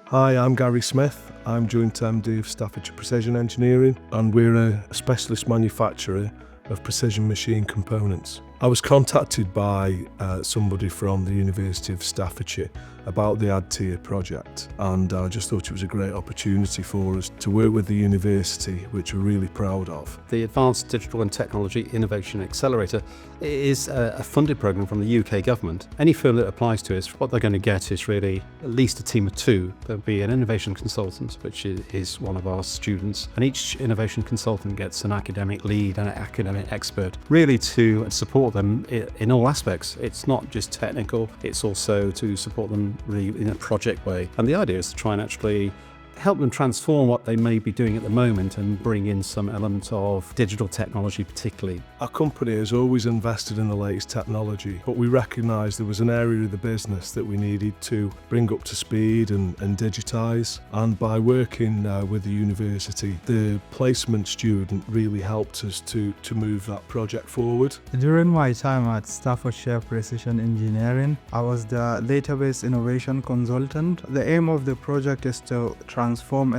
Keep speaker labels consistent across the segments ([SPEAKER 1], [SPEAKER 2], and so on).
[SPEAKER 1] Hi, I'm Gary Smith. I'm Joint MD of Staffordshire Precision Engineering, and we're a specialist manufacturer of precision machine components. I was contacted by somebody from the University of Staffordshire about the ADTIA project, and I just thought it was a great opportunity for us to work with the university, which we're really proud of.
[SPEAKER 2] The Advanced Digital and Technology Innovation Accelerator is a funded programme from the UK government. Any firm that applies to it, what they're going to get is really at least a team of two. There'll be an innovation consultant, which is one of our students, and each innovation consultant gets an academic lead and an academic expert, really to support them in all aspects. It's not just technical, it's also to support them really in a project way. And the idea is to try and actually help them transform what they may be doing at the moment and bring in some element of digital technology particularly.
[SPEAKER 1] Our company has always invested in the latest technology, but we recognised there was an area of the business that we needed to bring up to speed and digitise. And by working with the university, the placement student really helped us to move that project forward.
[SPEAKER 3] During my time at Staffordshire Precision Engineering, I was the database innovation consultant. The aim of the project is to transform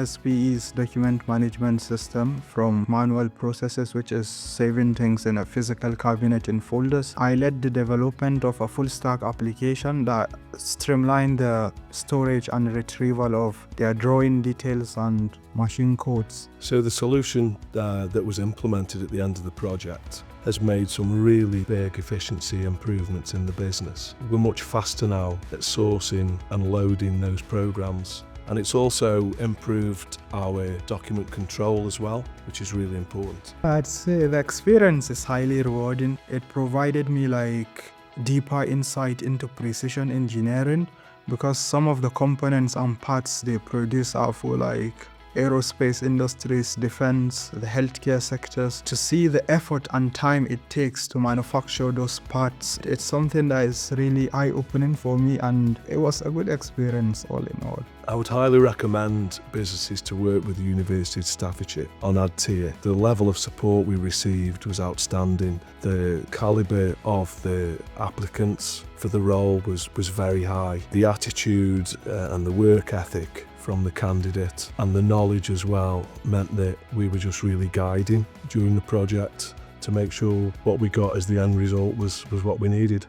[SPEAKER 3] SPE's document management system from manual processes, which is saving things in a physical cabinet in folders. I led the development of a full stack application that streamlined the storage and retrieval of their drawing details and machine codes.
[SPEAKER 1] So the solution that was implemented at the end of the project has made some really big efficiency improvements in the business. We're much faster now at sourcing and loading those programs. And it's also improved our document control as well, which is really important.
[SPEAKER 3] I'd say the experience is highly rewarding. It provided me deeper insight into precision engineering, because some of the components and parts they produce are for aerospace industries, defense, the healthcare sectors. To see the effort and time it takes to manufacture those parts, it's something that is really eye-opening for me, and it was a good experience all in all.
[SPEAKER 1] I would highly recommend businesses to work with the University of Staffordshire on ADTIA. The level of support we received was outstanding. The calibre of the applicants for the role was very high. The attitude and the work ethic from the candidate and the knowledge as well meant that we were just really guiding during the project to make sure what we got as the end result was what we needed.